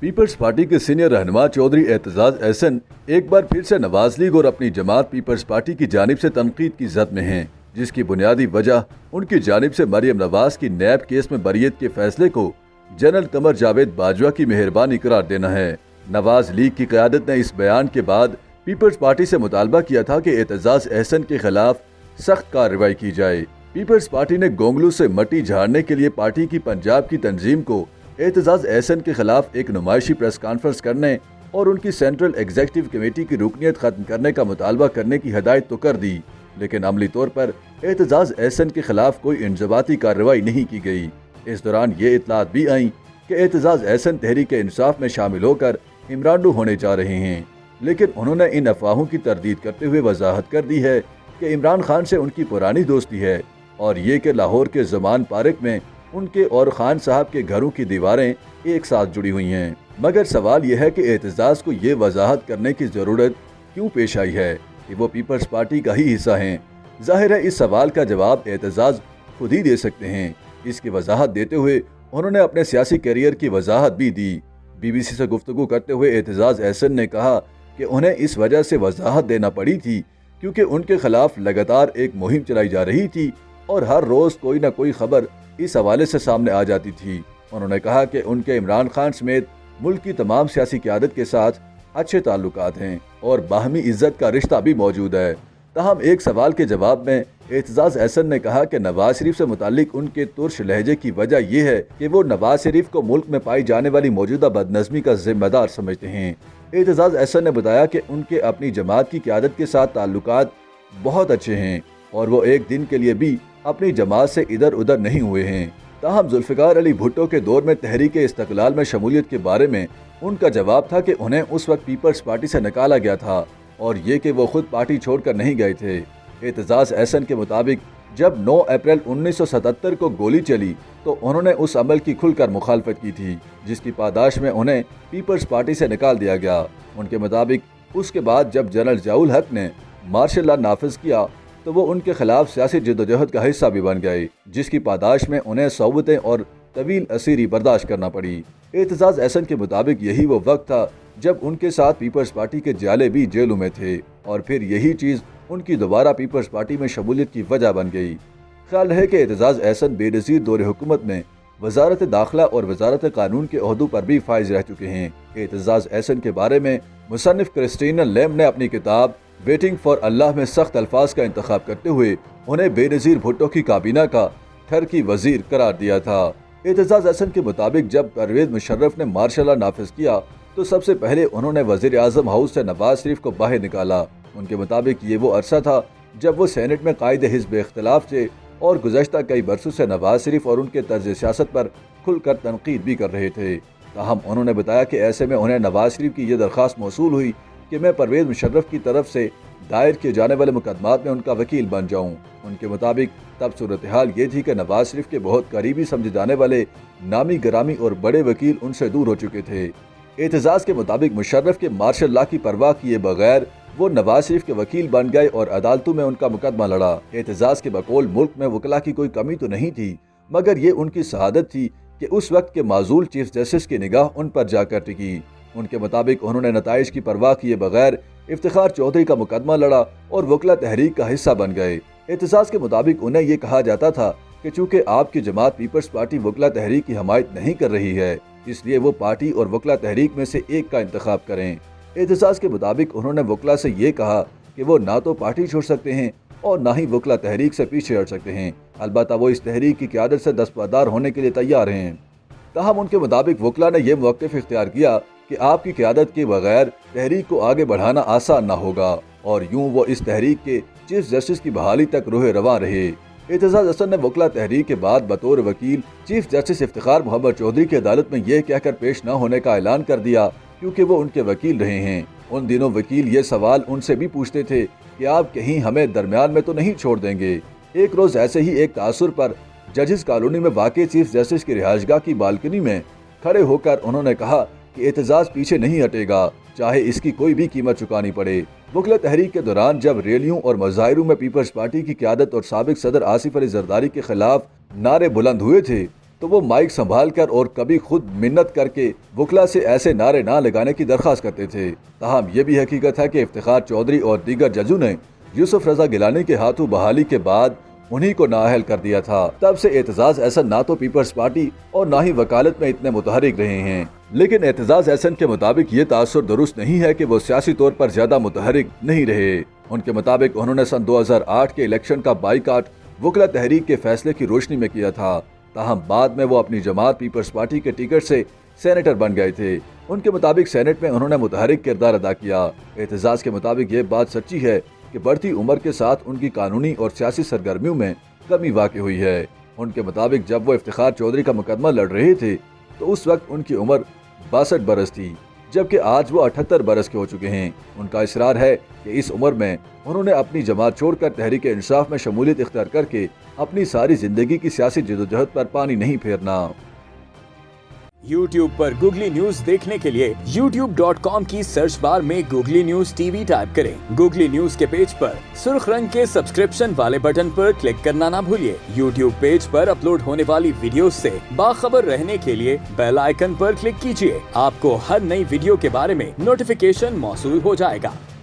Peoples party के senior रहनुमा चौधरी एतजाज एहसन एक बार फिर से नवाज लीग और अपनी जमात पीपल्स पार्टी की जानिब से तनकीद की जद में हैं, जिसकी बुनियादी वजह उनकी जानिब से मरियम नवाज की नैब केस में बरियत के फैसले को जनरल कमर जावेद बाजवा की मेहरबानी करार देना है। नवाज लीग की क़यादत ने इस बयान के बाद पीपल्स पार्टी से मुतालबा किया था कि एतजाज एहसन के खिलाफ सख्त कार्रवाई की जाए। पीपल्स पार्टी ने गोंगलू से मट्टी झाड़ने के लिए पार्टी की पंजाब की तंजीम को एतजाज एहसन के खिलाफ एक नुमाइशी प्रेस कॉन्फ्रेंस करने और उनकी सेंट्रल एग्जीक्यूटिव कमेटी की रुकनीत खत्म करने का मुतालबा करने की हिदायत तो कर दी, लेकिन अमली तौर पर एतजाज एहसन के खिलाफ कोई इंजबाती कार्रवाई नहीं की गई। इस दौरान ये इतलात भी आई कि एतजाज एहसन तहरीक इंसाफ में शामिल होकर इमरान होने जा रहे हैं, लेकिन उन्होंने इन अफवाहों की तरदीद करते हुए वजाहत कर दी है कि इमरान खान से उनकी पुरानी दोस्ती है और ये कि लाहौर के जमान पार्क में उनके और खान साहब के घरों की दीवारें एक साथ जुड़ी हुई हैं। मगर सवाल यह है कि एतजाज को ये वजाहत करने की ज़रूरत क्यों पेश आई है कि वो पीपल्स पार्टी का ही हिस्सा हैं। जाहिर है इस सवाल का जवाब एतजाज खुद ही दे सकते हैं। इसकी वजाहत देते हुए उन्होंने अपने सियासी करियर की वजाहत भी दी। BBC से गुफ्तगू करते हुए एतजाज एहसन ने कहा कि उन्हें इस वजह से वजाहत देना पड़ी थी क्योंकि उनके खिलाफ लगातार एक मुहिम चलाई जा रही थी और हर रोज़ कोई ना कोई खबर इस हवाले से सामने आ जाती थी। उन्होंने कहा कि उनके इमरान खान समेत मुल्क की तमाम सियासी क़यादत के साथ अच्छे ताल्लुकात हैं और बाहमी इज्जत का रिश्ता भी मौजूद है। ताहम एक सवाल के जवाब में एतजाज एहसन ने कहा कि नवाज शरीफ से मुतालिक उनके तुर्श लहजे की वजह यह है कि वो नवाज शरीफ को मुल्क में पाई जाने वाली मौजूदा बदनज़मी का जिम्मेदार समझते हैं। एतजाज एहसन ने बताया कि उनके अपनी जमात की क़यादत के साथ ताल्लुकात बहुत अच्छे हैं और वो एक दिन के लिए भी अपनी जमात से इधर उधर नहीं हुए हैं। ताहम जुल्फ़िकार अली भुट्टो के दौर में तहरीक इस्तक़लाल में शमूलियत के बारे में उनका जवाब था कि उन्हें उस वक्त पीपल्स पार्टी से निकाला गया था और ये कि वो खुद पार्टी छोड़कर नहीं गए थे। एतजाज एहसन के मुताबिक जब 9 अप्रैल 1977 को गोली चली तो उन्होंने उस अमल की खुलकर मुखालफत की थी, जिसकी पादाश में उन्हें पीपल्स पार्टी से निकाल दिया गया। उनके मुताबिक उसके बाद जब जनरल ज़ियाउल हक ने मार्शल लॉ नाफिज किया तो वो उनके खिलाफ सियासी जद्दोजहद का हिस्सा भी बन गए, जिसकी पादाश में उन्हें सौबतें और तवील असीरी बर्दाश्त करना पड़ी। एतजाज एहसन के मुताबिक यही वो वक्त था जब उनके साथ पीपल्स पार्टी के जाले भी जेलों में थे और फिर यही चीज़ उनकी दोबारा पीपल्स पार्टी में शमूलियत की वजह बन गई। ख्याल है कि एतजाज एहसन बेनज़ीर दौर हुकूमत में वजारत दाखिला और वजारत कानून के ओहदों पर भी फाइज रह चुके हैं। एतजाज एहसन के बारे में मुसन्निफ क्रिस्टीना लेम ने अपनी किताब वेटिंग फॉर अल्लाह में सख्त अल्फाज का इंतखाब करते हुए उन्हें बेनज़ीर भुट्टो की काबीना का ठरकी वजीर करार दिया था। एतजाज एहसन के मुताबिक जब परवेज मुशर्रफ ने मार्शल लॉ नाफिज किया तो सबसे पहले उन्होंने वज़ीर आज़म हाउस से नवाज शरीफ को बाहर निकाला। उनके मुताबिक ये वो अरसा था जब वो सेनेट में कायदे हिज़्ब इख्तिलाफ थे और गुज़श्ता कई बरसों से नवाज शरीफ और उनके तर्ज सियासत पर खुलकर तनकीद भी कर रहे थे। ताहम उन्होंने बताया कि ऐसे में उन्हें नवाज शरीफ की यह दरख्वास्त मौसूल हुई कि मैं परवेज मुशर्रफ की तरफ से दायर किए जाने वाले मुकदमात में उनका वकील बन जाऊं। उनके मुताबिक तब सूरत हाल ये थी कि नवाज शरीफ के बहुत करीबी समझे जाने वाले नामी गरामी और बड़े वकील उनसे दूर हो चुके थे। एतजाज के मुताबिक मुशर्रफ के मार्शल लॉ की परवाह किए बगैर वो नवाज शरीफ के वकील बन गए और अदालतों में उनका मुकदमा लड़ा। एतजाज के बकौल मुल्क में वकला की कोई कमी तो नहीं थी, मगर ये उनकी शहादत थी कि उस वक्त के माजूल चीफ जस्टिस की निगाह उन पर जाकर टिकी। उनके मुताबिक उन्होंने नताइज की परवाह किए बगैर इफ्तिखार चौधरी का मुकदमा लड़ा और वकला तहरीक का हिस्सा बन गए। एतजाज के मुताबिक उन्हें ये कहा जाता था कि चूँकि आपकी जमात पीपल्स पार्टी वकला तहरीक की हमायत नहीं कर रही है, इसलिए वो पार्टी और वकला तहरीक में से एक का इंतखाब करें। एतजाज के मुताबिक उन्होंने वकला से ये कहा कि वो ना तो पार्टी छोड़ सकते हैं और ना ही वकला तहरीक से पीछे हट सकते हैं, अलबत्ता वो इस तहरीक की क़यादत से दस्तबरदार होने के लिए तैयार हैं। ताहम उनके मुताबिक वकला ने यह मौक़िफ़ इख्तियार किया कि आपकी क़यादत के बगैर तहरीक को आगे बढ़ाना आसान ना होगा और यूँ वो इस तहरीक के चीफ जस्टिस की बहाली तक रोहे रवां रहे। एतजाज एहसन ने वकला तहरीक के बाद बतौर वकील चीफ जस्टिस इफ्तिखार मोहम्मद चौधरी की अदालत में यह कहकर पेश न होने का ऐलान कर दिया क्योंकि वो उनके वकील रहे हैं। उन दिनों वकील ये सवाल उनसे भी पूछते थे कि आप कहीं हमें दरमियान में तो नहीं छोड़ देंगे। एक रोज़ ऐसे ही एक तासुर पर जजेस कॉलोनी में वाक़ई चीफ जस्टिस की रिहाइशगाह की बालकनी में खड़े होकर उन्होंने कहा कि एतजाज पीछे नहीं हटेगा, चाहे इसकी कोई भी कीमत चुकानी पड़े। वकला तहरीक के दौरान जब रैलियों और मुजाहिरों में पीपल्स पार्टी की क़यादत और साबिक सदर आसिफ अली जरदारी के खिलाफ नारे बुलंद हुए थे तो वो माइक संभाल कर और कभी खुद मिन्नत करके वकला से ऐसे नारे ना लगाने की दरख्वास्त करते थे। ताहम ये भी हकीकत है कि इफ्तिखार चौधरी और दीगर जजों ने यूसुफ रजा गिलानी के हाथों बहाली के बाद उन्हीं को नाअहल कर दिया था। तब से एतजाज एहसन ना तो पीपल्स पार्टी और ना ही वकालत में इतने मुतहरिक रहे हैं। लेकिन एतजाज एहसन के मुताबिक ये तासुर दुरुस्त नहीं है कि वो सियासी तौर पर ज्यादा मुतहरिक नहीं रहे। उनके मुताबिक उन्होंने सन 2008 के इलेक्शन का बाइकाट वकला तहरीक के फैसले की रोशनी में किया था। ताहम बाद में वो अपनी जमात पीपल्स पार्टी के टिकट से सेनेटर बन गए थे। उनके मुताबिक सेनेट में उन्होंने मुतहरिक किरदार अदा किया। एतजाज के मुताबिक ये बात सच्ची है कि बढ़ती उम्र के साथ उनकी कानूनी और सियासी सरगर्मियों में कमी वाक़ हुई है। उनके मुताबिक जब वो इफ्तिखार चौधरी का मुकदमा लड़ रहे थे तो उस वक्त उनकी उम्र 62 बरस थी, जबकि आज वो 78 बरस के हो चुके हैं। उनका इसरार है कि इस उम्र में उन्होंने अपनी जमात छोड़कर तहरीक इंसाफ में शमूलियत इख्तियार करके अपनी सारी जिंदगी की सियासी जदोजहद पर पानी नहीं फेरना। YouTube पर गूगली न्यूज देखने के लिए youtube.com की सर्च बार में गूगली न्यूज टीवी टाइप करें। गूगली न्यूज के पेज पर सुर्ख रंग के सब्सक्रिप्शन वाले बटन पर क्लिक करना ना भूलिए। YouTube पेज पर अपलोड होने वाली वीडियोस से बाखबर रहने के लिए बेल आइकन पर क्लिक कीजिए। आपको हर नई वीडियो के बारे में नोटिफिकेशन मौसूल हो जाएगा।